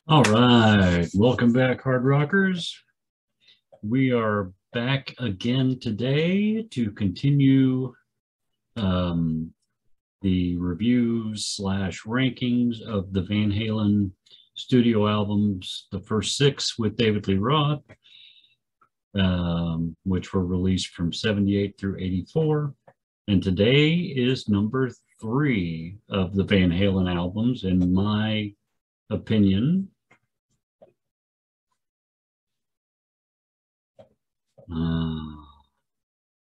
All right, welcome back, Hard Rockers. We are back again today to continue the reviews slash rankings of the Van Halen studio albums, the first 6 with David Lee Roth, which were released from 78 through 84. And today is number 3 of the Van Halen albums, in my opinion.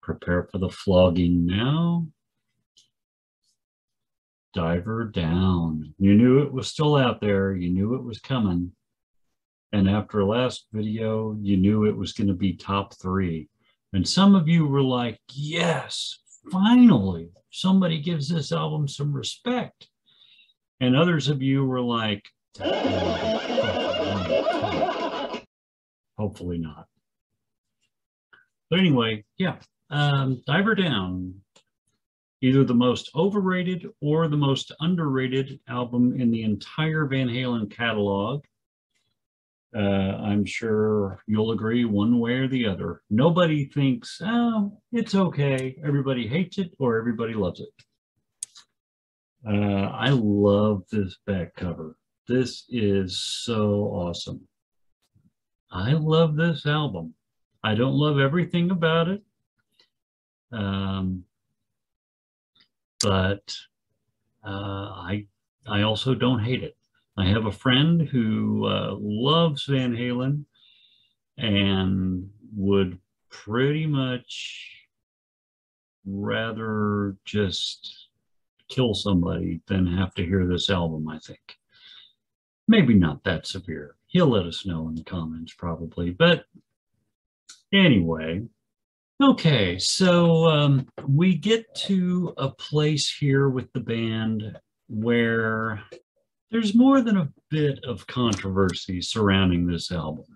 Prepare for the flogging now. Diver Down. You knew it was still out there. You knew it was coming. And after last video, you knew it was going to be top 3. And some of you were like, yes, finally, somebody gives this album some respect. And others of you were like, hopefully not. But anyway, yeah, Diver Down, either the most overrated or the most underrated album in the entire Van Halen catalog. I'm sure you'll agree one way or the other. Nobody thinks, oh, it's okay. Everybody hates it or everybody loves it. I love this back cover. This is so awesome. I love this album. I don't love everything about it, but I also don't hate it. I have a friend who loves Van Halen and would pretty much rather just kill somebody than have to hear this album, I think. Maybe not that severe. He'll let us know in the comments probably, but anyway, okay, so we get to a place here with the band where there's more than a bit of controversy surrounding this album.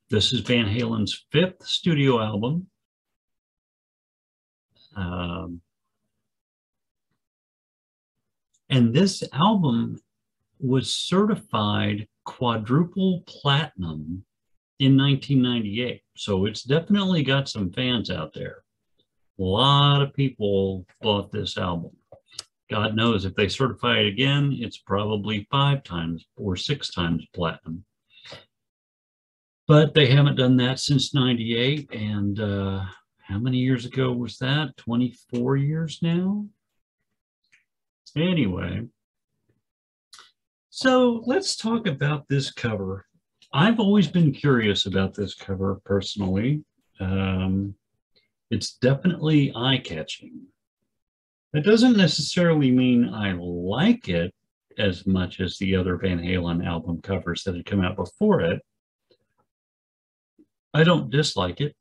This is Van Halen's 5th studio album. And this album was certified quadruple platinum in 1998. So it's definitely got some fans out there. A lot of people bought this album. God knows if they certify it again, it's probably 5 times or 6 times platinum. But they haven't done that since 98. And how many years ago was that? 24 years now? Anyway, so let's talk about this cover. I've always been curious about this cover personally. It's definitely eye-catching. That doesn't necessarily mean I like it as much as the other Van Halen album covers that had come out before it. I don't dislike it.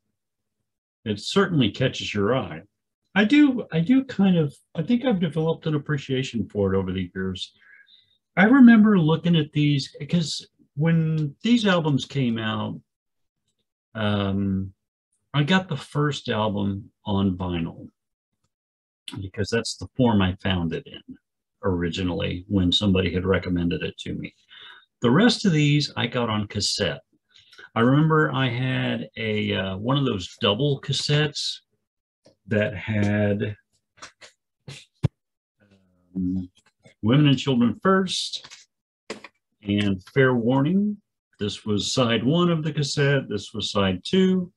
It certainly catches your eye. I think I've developed an appreciation for it over the years. I remember looking at these because when these albums came out, I got the first album on vinyl because that's the form I found it in originally when somebody had recommended it to me. The rest of these I got on cassette. I remember I had a one of those double cassettes that had Women and Children First and Fair Warning. This was side 1 of the cassette. This was side 2.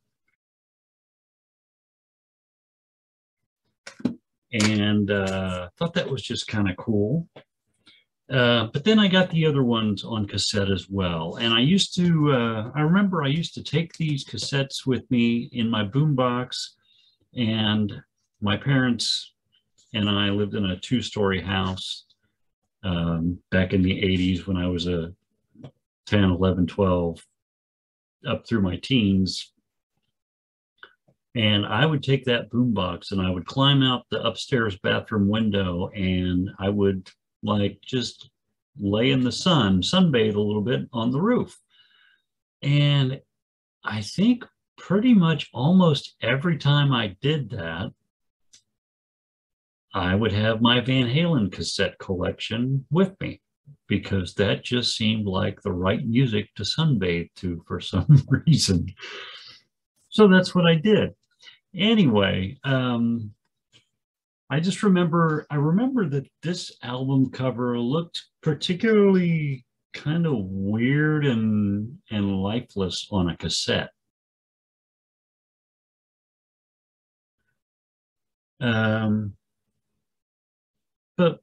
And thought that was just kind of cool. But then I got the other ones on cassette as well. And I remember I used to take these cassettes with me in my boombox, and my parents and I lived in a 2-story house back in the 80s when I was a 10, 11, 12, up through my teens. And I would take that boombox and I would climb out the upstairs bathroom window, and I would like just lay in the sun, sunbathe a little bit on the roof. And I think pretty much almost every time I did that, I would have my Van Halen cassette collection with me, because that just seemed like the right music to sunbathe to for some reason. So that's what I did. Anyway, I remember that this album cover looked particularly kind of weird and lifeless on a cassette. But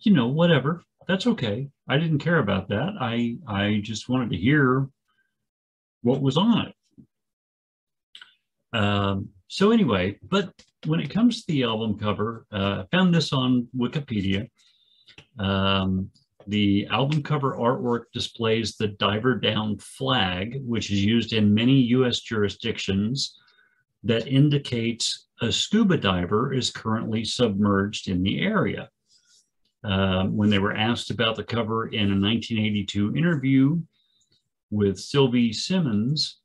whatever. That's okay. I didn't care about that. I just wanted to hear what was on it. So anyway, but when it comes to the album cover, I found this on Wikipedia. The album cover artwork displays the diver down flag, which is used in many U.S. jurisdictions, that indicates a scuba diver is currently submerged in the area. When they were asked about the cover in a 1982 interview with Sylvie Simmons,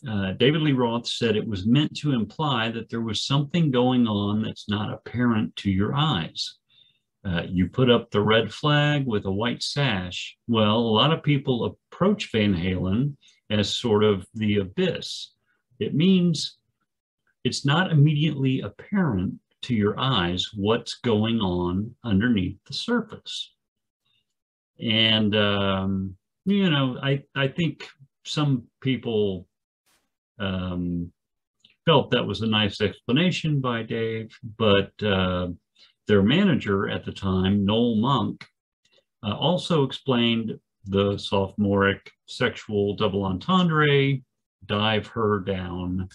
David Lee Roth said it was meant to imply that there was something going on that's not apparent to your eyes. You put up the red flag with a white sash. Well, a lot of people approach Van Halen as sort of the abyss. It means it's not immediately apparent to your eyes what's going on underneath the surface. And, I think some people felt that was a nice explanation by Dave, but their manager at the time, Noel Monk, also explained the sophomoric sexual double entendre, dive her down,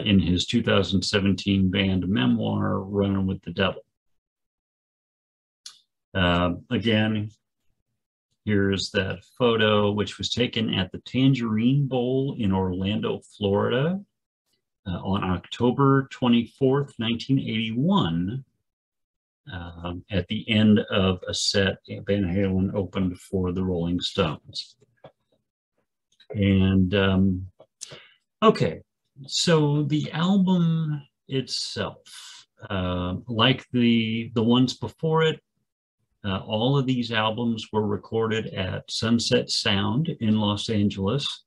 in his 2017 band memoir, Running with the Devil. Again, here's that photo, which was taken at the Tangerine Bowl in Orlando, Florida, on October 24th, 1981, at the end of a set Van Halen opened for the Rolling Stones. And okay, so the album itself, like the ones before it, all of these albums were recorded at Sunset Sound in Los Angeles.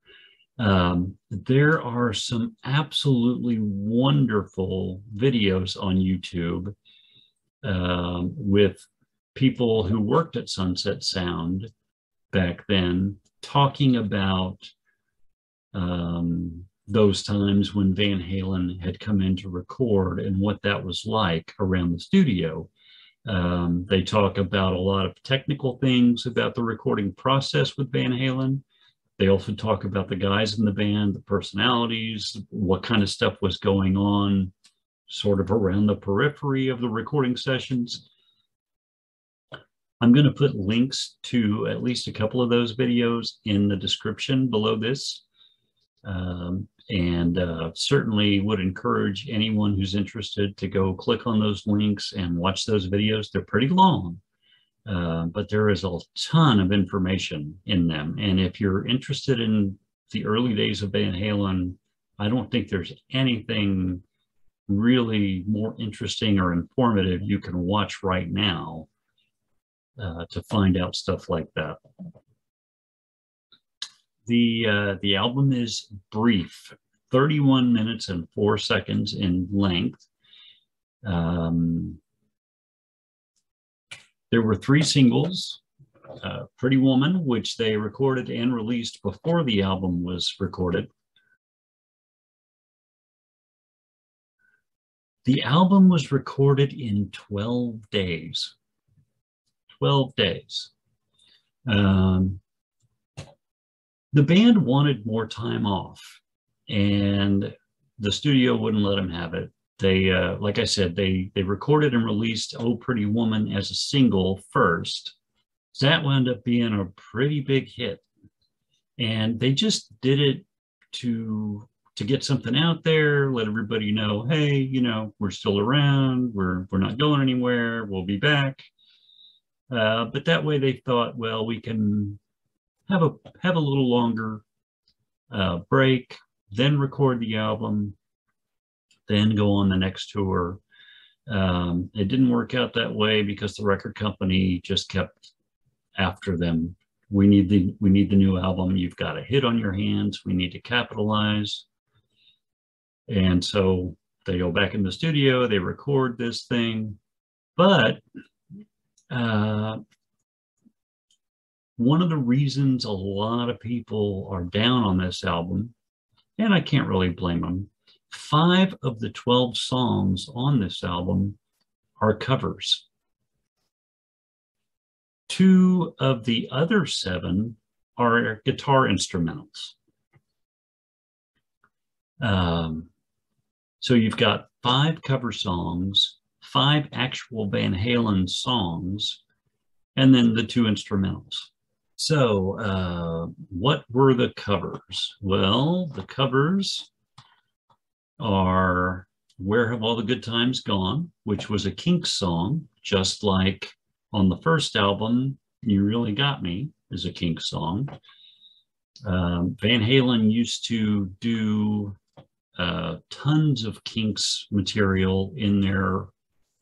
There are some absolutely wonderful videos on YouTube with people who worked at Sunset Sound back then talking about those times when Van Halen had come in to record and what that was like around the studio. They talk about a lot of technical things about the recording process with Van Halen. They also talk about the guys in the band, the personalities, what kind of stuff was going on sort of around the periphery of the recording sessions. I'm going to put links to at least a couple of those videos in the description below this. And certainly would encourage anyone who's interested to go click on those links and watch those videos. They're pretty long, but there is a ton of information in them. And if you're interested in the early days of Van Halen, I don't think there's anything really more interesting or informative you can watch right now to find out stuff like that. The album is brief, 31 minutes and 4 seconds in length. There were 3 singles, Pretty Woman, which they recorded and released before the album was recorded. The album was recorded in 12 days. 12 days. The band wanted more time off, and the studio wouldn't let them have it. They, like I said, they recorded and released Oh Pretty Woman as a single first, That wound up being a pretty big hit. And they just did it to get something out there, let everybody know, hey, you know, we're still around, we're not going anywhere, we'll be back. But that way they thought, well, we can have a little longer break, then record the album, then go on the next tour. It didn't work out that way because the record company just kept after them. We need the new album. You've got a hit on your hands. We need to capitalize. And so they go back in the studio, they record this thing. But one of the reasons a lot of people are down on this album, and I can't really blame them, 5 of the 12 songs on this album are covers. 2 of the other 7 are guitar instrumentals. So you've got 5 cover songs, 5 actual Van Halen songs, and then the 2 instrumentals. So what were the covers? Well, the covers are Where Have All the Good Times Gone, which was a Kinks song, just like on the first album, You Really Got Me is a Kinks song. Van Halen used to do tons of Kinks material in their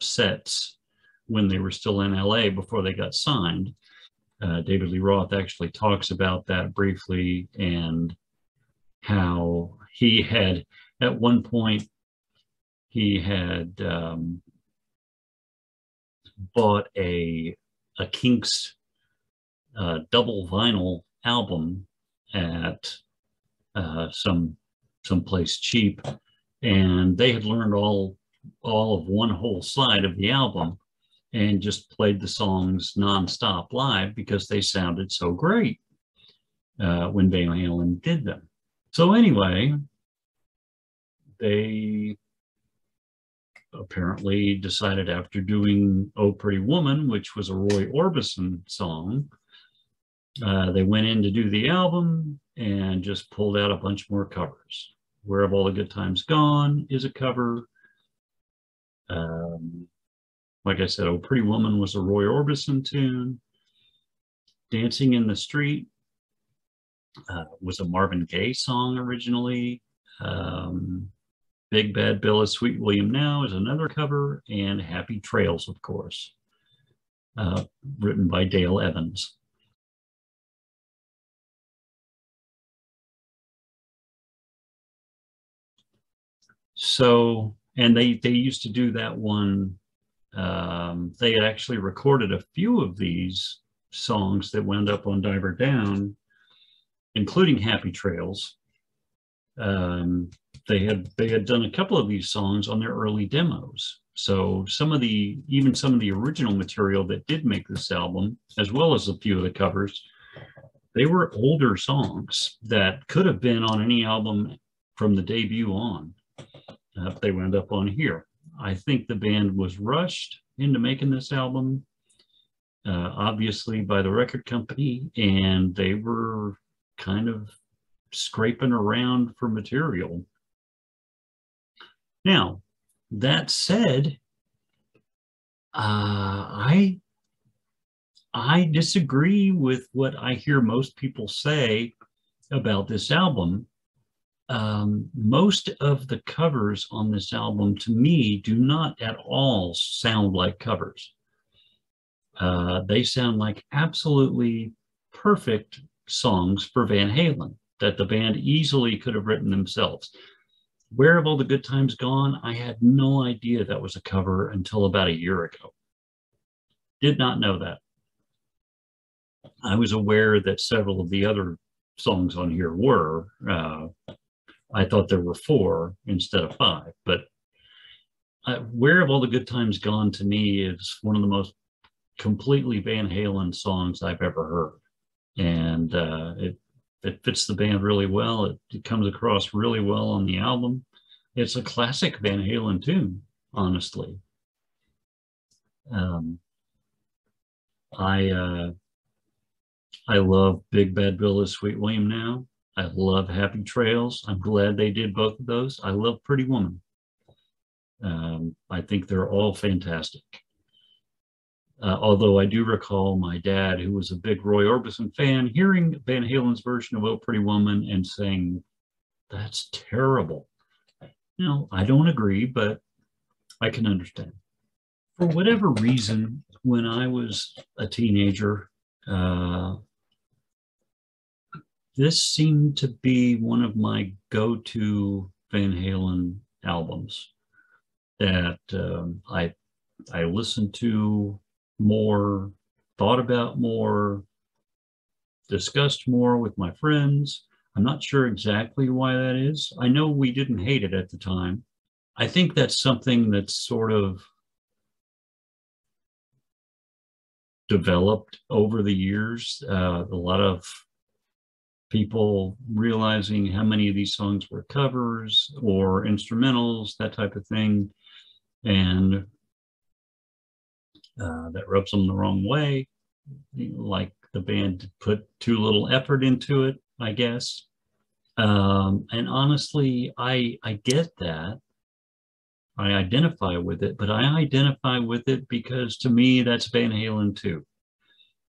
sets when they were still in LA before they got signed. David Lee Roth actually talks about that briefly, and how he had, at one point, he had bought a Kinks double vinyl album at some place cheap, and they had learned all of one whole side of the album and just played the songs nonstop live because they sounded so great when Van Halen did them. So anyway, they apparently decided after doing Oh Pretty Woman, which was a Roy Orbison song, they went in to do the album and just pulled out a bunch more covers. Where Have All the Good Times Gone is a cover. Like I said, Oh Pretty Woman was a Roy Orbison tune. Dancing in the Street was a Marvin Gaye song originally. Big Bad Bill is Sweet William Now is another cover. And Happy Trails, of course, written by Dale Evans. So, and they used to do that one. They had actually recorded a few of these songs that wound up on Diver Down, including Happy Trails. They had done a couple of these songs on their early demos. So even some of the original material that did make this album, as well as a few of the covers, they were older songs that could have been on any album from the debut on. They wound up on here. I think the band was rushed into making this album, obviously by the record company, and they were kind of scraping around for material. Now, that said, I disagree with what I hear most people say about this album. Most of the covers on this album, to me, do not at all sound like covers. They sound like absolutely perfect songs for Van Halen that the band easily could have written themselves. Where Have All the Good Times Gone? I had no idea that was a cover until about a year ago. Did not know that. I was aware that several of the other songs on here were. I thought there were 4 instead of 5, but Where Have All the Good Times Gone to me is one of the most completely Van Halen songs I've ever heard. And it fits the band really well. It comes across really well on the album. It's a classic Van Halen tune, honestly. I love Big Bad Bill is Sweet William now. I love Happy Trails. I'm glad they did both of those. I love Pretty Woman. I think they're all fantastic. Although I do recall my dad, who was a big Roy Orbison fan, hearing Van Halen's version of Oh Pretty Woman and saying, that's terrible. You know, I don't agree, but I can understand. For whatever reason, when I was a teenager, this seemed to be one of my go-to Van Halen albums that I listened to more, thought about more, discussed more with my friends. I'm not sure exactly why that is. I know we didn't hate it at the time. I think that's something that's sort of developed over the years. A lot of people realizing how many of these songs were covers or instrumentals, that type of thing. And that rubs them the wrong way. Like the band put too little effort into it, I guess. And honestly, I get that. I identify with it, but I identify with it because to me, that's Van Halen too.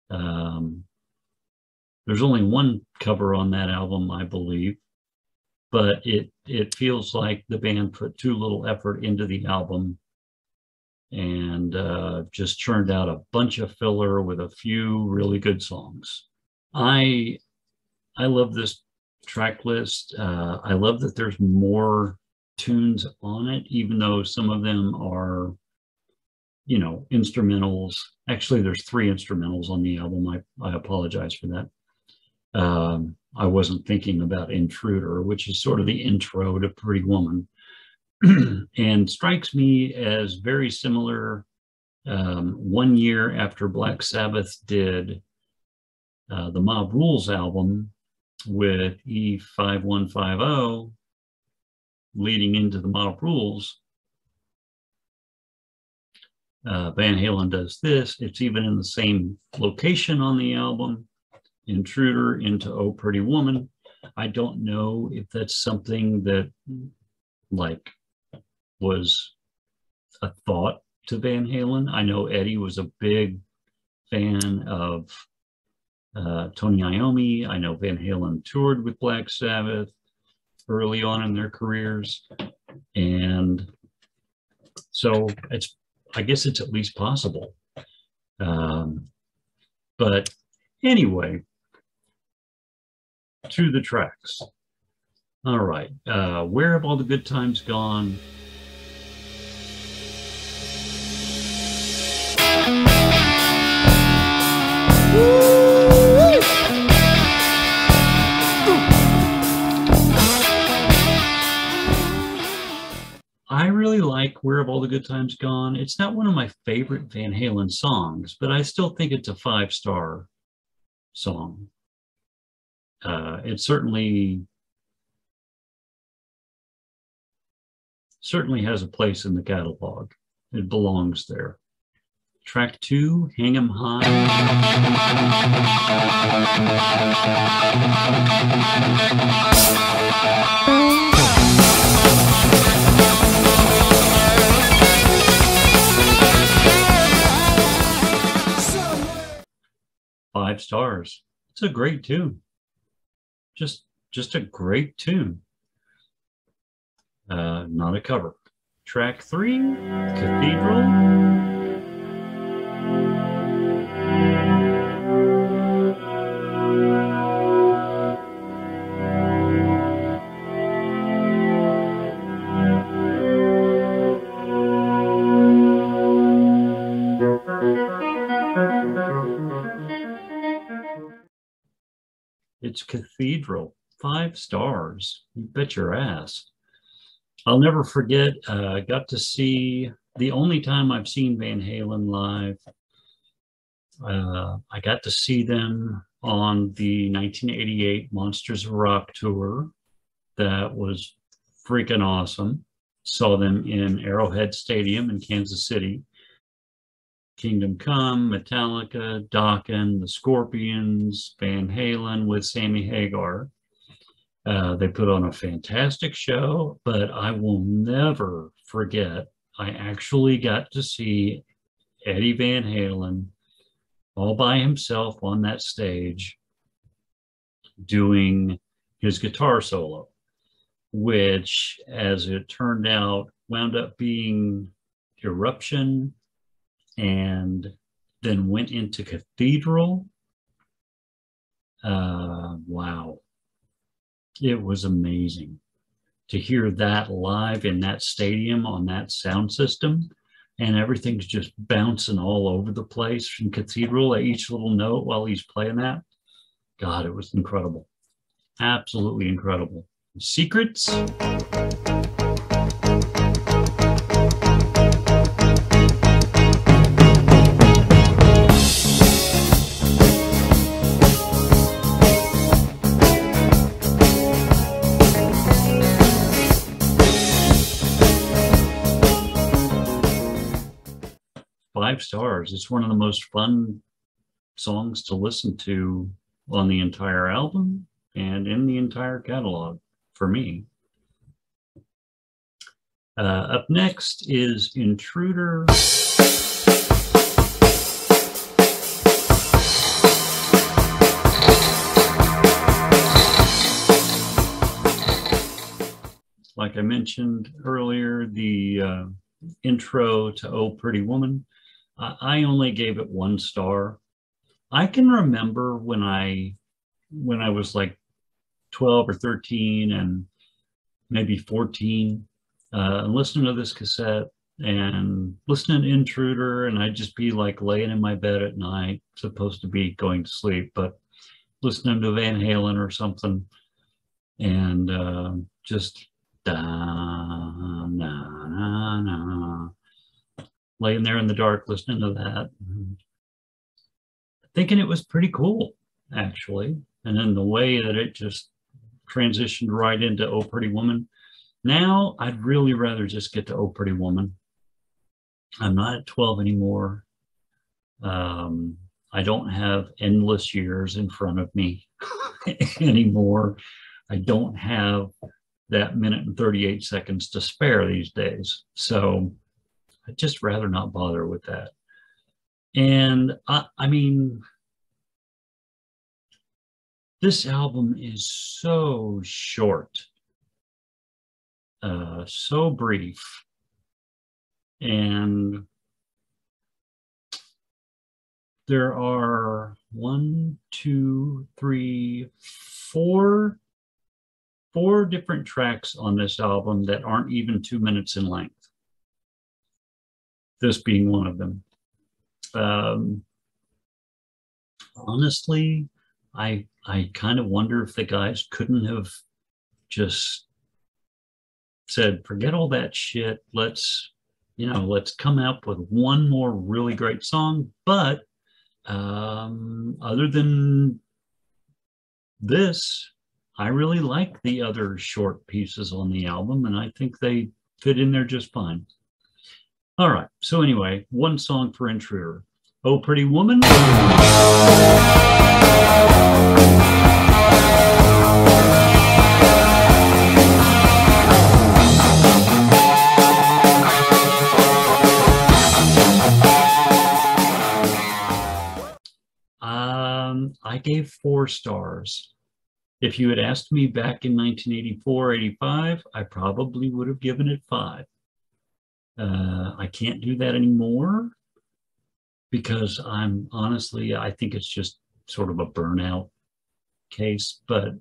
There's only one cover on that album, I believe, but it feels like the band put too little effort into the album and just churned out a bunch of filler with a few really good songs. I love this track list. I love that there's more tunes on it, even though some of them are, you know, instrumentals. Actually, there's 3 instrumentals on the album. I apologize for that. I wasn't thinking about Intruder, which is sort of the intro to Pretty Woman. And strikes me as very similar. 1 year after Black Sabbath did the Mob Rules album with E5150 leading into the Mob Rules, Van Halen does this. It's even in the same location on the album, Intruder into Oh Pretty Woman. I don't know if that's something that like was a thought to Van Halen. I know Eddie was a big fan of Tony Iommi. I know Van Halen toured with Black Sabbath early on in their careers. And so I guess it's at least possible. But anyway, to the tracks. All right. Where Have All the Good Times Gone? I really like Where Have All the Good Times Gone? It's not one of my favorite Van Halen songs, but I still think it's a 5-star song. It certainly has a place in the catalog. It belongs there. Track 2, Hang 'em High. 5 stars. It's a great tune. Just a great tune. Not a cover. Track 3, Cathedral. It's Cathedral, 5 stars. You bet your ass. I'll never forget, I got to see, the only time I've seen Van Halen live, I got to see them on the 1988 Monsters of Rock tour. That was freaking awesome. Saw them in Arrowhead Stadium in Kansas City. Kingdom Come, Metallica, Dokken, the Scorpions, Van Halen with Sammy Hagar. They put on a fantastic show, but I will never forget, I actually got to see Eddie Van Halen all by himself on that stage doing his guitar solo, which, as it turned out, wound up being Eruption and then went into Cathedral. Wow. It was amazing to hear that live in that stadium on that sound system, and everything's just bouncing all over the place from Cathedral at each little note while he's playing that. God, it was incredible. Absolutely incredible. Secrets? 5 stars. It's one of the most fun songs to listen to on the entire album and in the entire catalog for me. Up next is Intruder. Like I mentioned earlier, the intro to Oh Pretty Woman, I only gave it 1 star. I can remember when I was like 12 or 13 and maybe 14, listening to this cassette and listening to Intruder, and I'd just be like laying in my bed at night, supposed to be going to sleep, but listening to Van Halen or something, and just da, na, na, na, laying there in the dark listening to that, thinking it was pretty cool, actually. And then the way that it just transitioned right into Oh Pretty Woman. Now, I'd really rather just get to Oh Pretty Woman. I'm not at 12 anymore. I don't have endless years in front of me anymore. I don't have that minute and 38 seconds to spare these days. So I'd just rather not bother with that. And I mean, this album is so short, so brief, and there are 1, 2, 3, 4 different tracks on this album that aren't even 2 minutes in length. This being one of them. Honestly, I kind of wonder if the guys couldn't have just said, forget all that shit. Let's come up with one more really great song. But other than this, I really like the other short pieces on the album, and I think they fit in there just fine. All right. So anyway, 1 song for Intruder. Oh Pretty Woman. I gave 4 stars. If you had asked me back in 1984, 85, I probably would have given it 5. I can't do that anymore because I think it's just sort of a burnout case, but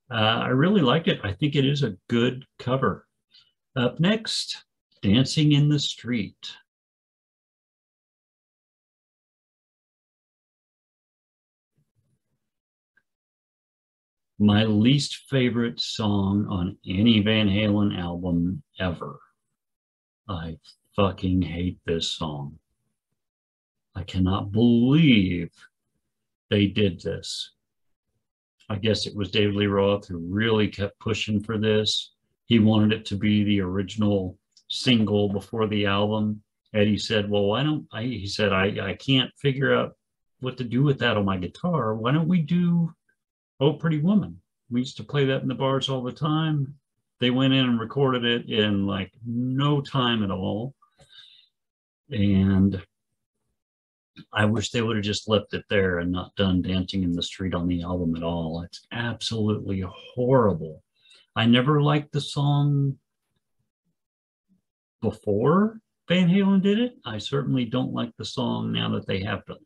I really liked it. I think it is a good cover. Up next, Dancing in the Street. My least favorite song on any Van Halen album ever. I fucking hate this song. I cannot believe they did this. I guess it was David Lee Roth who really kept pushing for this. He wanted it to be the original single before the album. Eddie said, well, why don't I, he said, I can't figure out what to do with that on my guitar. Why don't we do Oh Pretty Woman? We used to play that in the bars all the time. They went in and recorded it in like no time at all. And I wish they would have just left it there and not done Dancing in the Street on the album at all. It's absolutely horrible. I never liked the song before Van Halen did it. I certainly don't like the song now that they have done.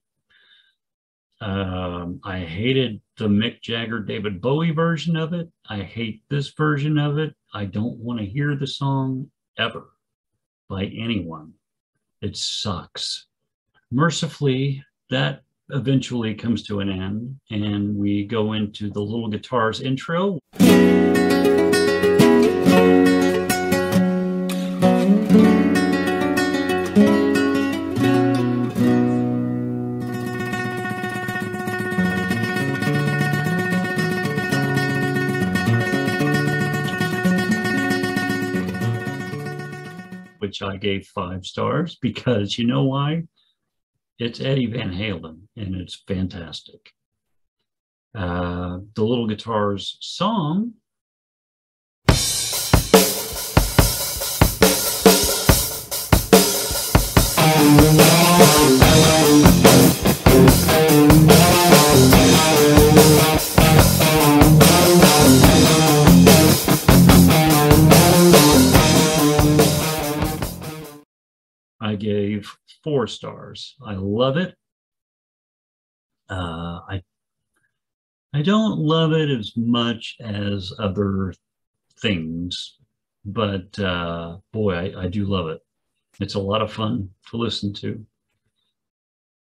I hated the Mick Jagger, David Bowie version of it. I hate this version of it. I don't want to hear the song ever by anyone. It sucks. Mercifully, that eventually comes to an end, and we go into the little guitars intro. Which I gave 5 stars because you know why? It's Eddie Van Halen and it's fantastic. The little guitars song . I gave 4 stars. I love it. I don't love it as much as other things, but boy, I do love it. It's a lot of fun to listen to.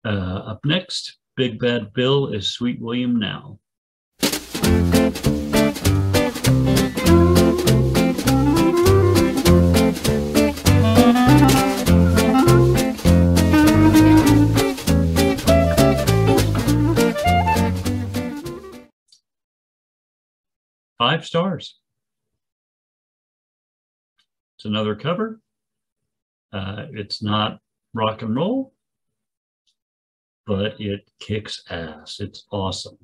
Up next, Big Bad Bill is Sweet William Now. 5 stars. It's another cover. It's not rock and roll, but it kicks ass. It's awesome.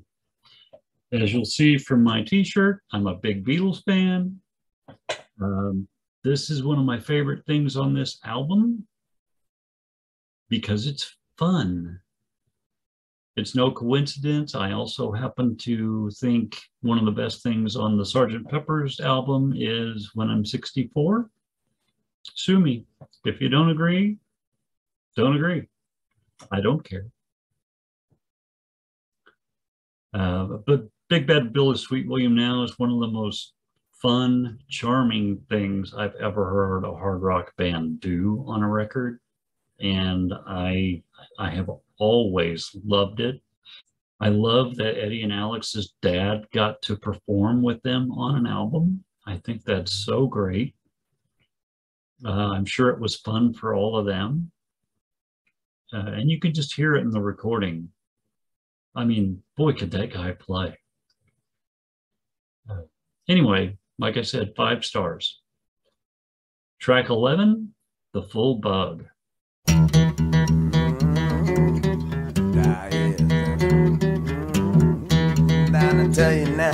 As you'll see from my t-shirt, I'm a big Beatles fan. This is one of my favorite things on this album because it's fun. It's no coincidence. I also happen to think one of the best things on the Sgt. Pepper's album is When I'm 64. Sue me. If you don't agree, don't agree. I don't care. But Big Bad Bill is Sweet William Now is one of the most fun, charming things I've ever heard a hard rock band do on a record. And I have always loved it. I love that Eddie and Alex's dad got to perform with them on an album. I think that's so great. I'm sure it was fun for all of them. And you could just hear it in the recording. I mean, boy, could that guy play. Anyway, like I said, 5 stars. Track 11, The Full Bug. I tell you now,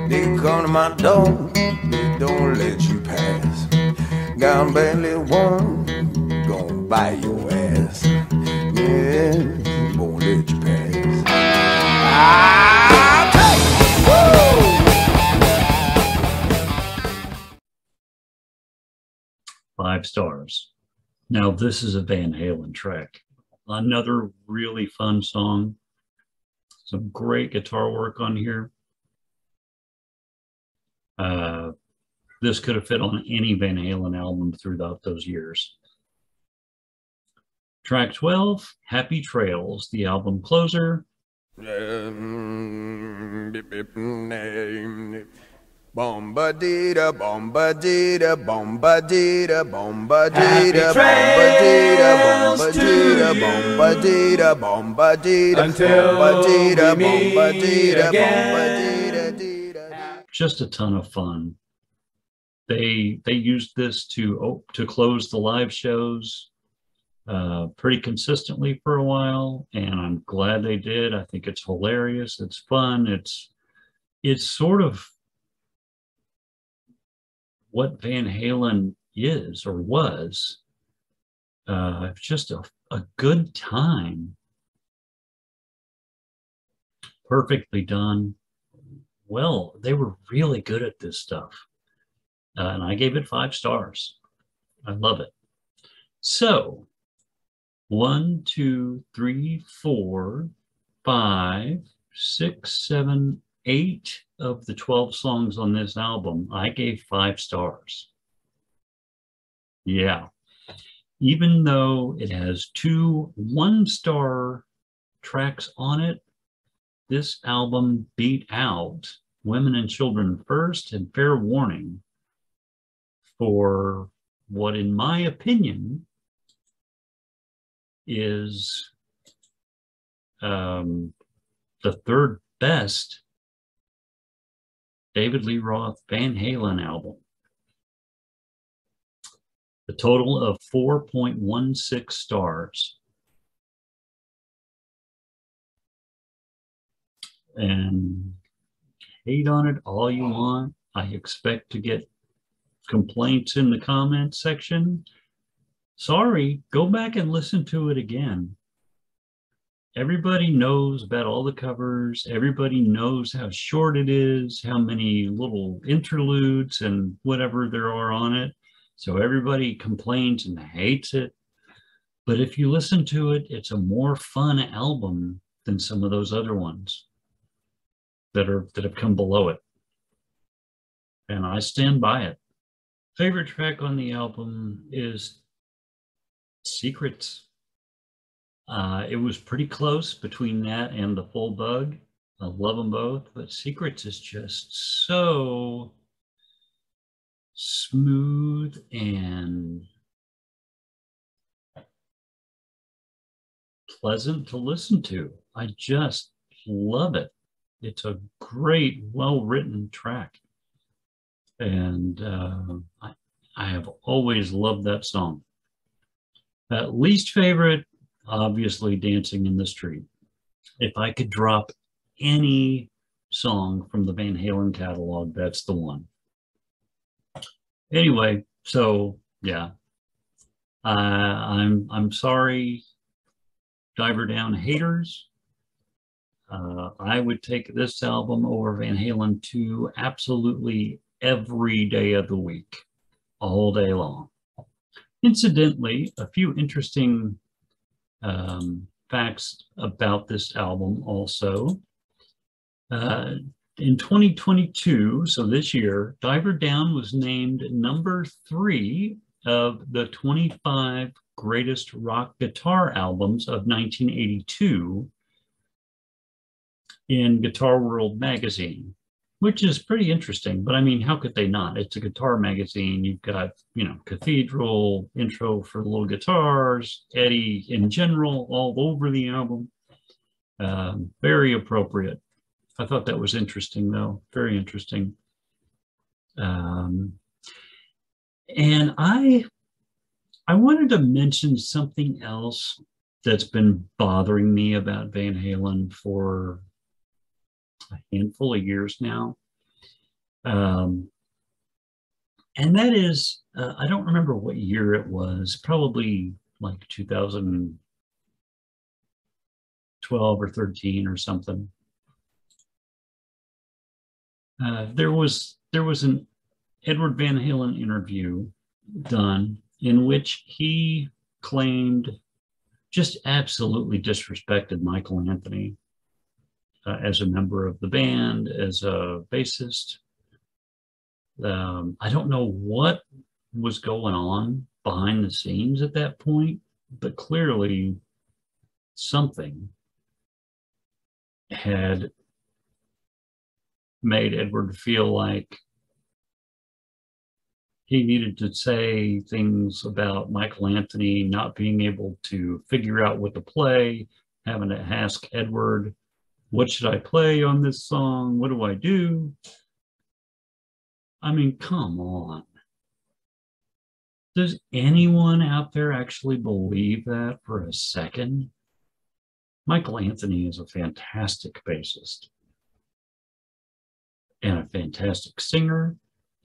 they come to my door, they don't let you pass. Got barely one, gonna bite your ass. Yeah, won't let you pass. I'll take it. 5 stars. Now, this is a Van Halen track. Another really fun song. Some great guitar work on here. This could have fit on any Van Halen album throughout those years. Track 12, Happy Trails, the album closer. Bombadita, bombadita, bombadita, bombadita, bombadita, bombadita, bombadita, bombadita, until bombadita, we meet bombadita, again. bombadita. Just a ton of fun. They used this to close the live shows. pretty consistently for a while, and I'm glad they did. I think it's hilarious. It's fun. It's sort of what Van Halen is or was. It's just a good time. Perfectly done. Well, they were really good at this stuff. And I gave it 5 stars. I love it. So 1, 2, 3, 4, 5, 6, 7, 8 of the 12 songs on this album, I gave 5 stars. Yeah. Even though it has 2 1-star tracks on it, this album beat out Women and Children First and Fair Warning for what, in my opinion, is the 3rd best David Lee Roth Van Halen album. A total of 4.16 stars. And hate on it all you want. I expect to get complaints in the comments section. Sorry, go back and listen to it again. Everybody knows about all the covers. Everybody knows how short it is, how many little interludes and whatever there are on it. So everybody complains and hates it. But if you listen to it, it's a more fun album than some of those other ones that have come below it. And I stand by it. Favorite track on the album is Secrets. It was pretty close between that and The Full Bug. I love them both, but Secrets is just so smooth and pleasant to listen to. I just love it. It's a great, well-written track. And I have always loved that song. Least favorite, obviously, Dancing in the Street. If I could drop any song from the Van Halen catalog, that's the one. Anyway, so yeah, I'm sorry, Diver Down haters. I would take this album over Van Halen 2 absolutely every day of the week, all day long. Incidentally, a few interesting facts about this album also. In 2022, so this year, Diver Down was named number 3 of the 25 greatest rock guitar albums of 1982 in Guitar World magazine, which is pretty interesting. But I mean, how could they not? It's a guitar magazine. You've got, Cathedral, intro for little guitars, Eddie in general, all over the album. Very appropriate. I thought that was interesting, though. Very interesting. And I wanted to mention something else that's been bothering me about Van Halen for a handful of years now. And that is, I don't remember what year it was, probably like 2012 or 13 or something. There was an Edward Van Halen interview done in which he claimed just absolutely disrespected Michael Anthony as a member of the band, as a bassist. I don't know what was going on behind the scenes at that point, but clearly something had made Edward feel like he needed to say things about Michael Anthony not being able to figure out what to play, having to ask Edward, what should I play on this song? What do I do? I mean, come on. Does anyone out there actually believe that for a second? Michael Anthony is a fantastic bassist and a fantastic singer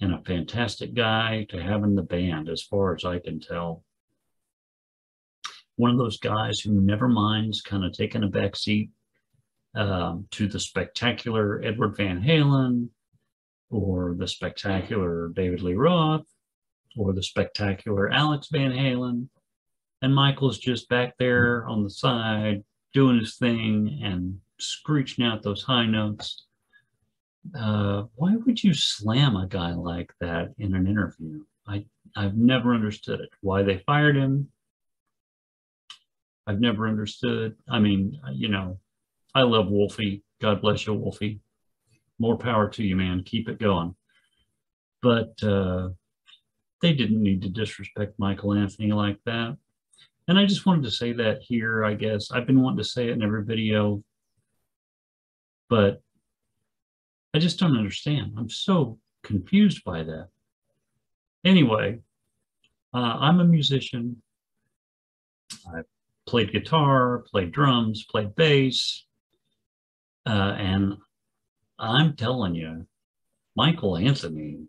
and a fantastic guy to have in the band, as far as I can tell. One of those guys who never minds kind of taking a back seat to the spectacular Edward Van Halen, or the spectacular David Lee Roth, or the spectacular Alex Van Halen. And Michael's just back there on the side doing his thing and screeching out those high notes. Why would you slam a guy like that in an interview? I've never understood it. Why they fired him, I've never understood. I mean, you know, I love Wolfie. God bless you, Wolfie. More power to you, man. Keep it going. But they didn't need to disrespect Michael Anthony like that. And I just wanted to say that here, I guess. I've been wanting to say it in every video, but I just don't understand. I'm so confused by that. Anyway, I'm a musician. I've played guitar, played drums, played bass, and I'm telling you, Michael Anthony,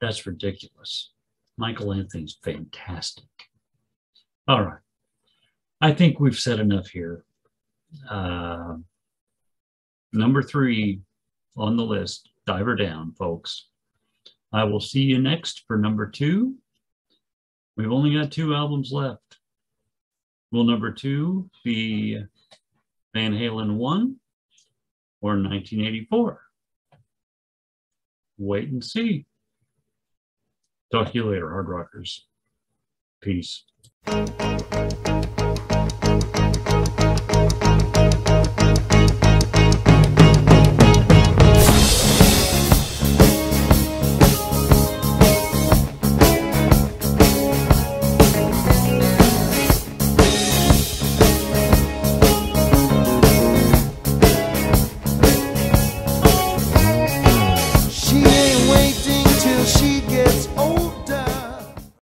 that's ridiculous. Michael Anthony's fantastic. All right. I think we've said enough here. Number 3 on the list, Diver Down, folks. I will see you next for number 2. We've only got 2 albums left. Will number 2 be Van Halen 1 or 1984? Wait and see. Talk to you later, Hard Rockers. Peace.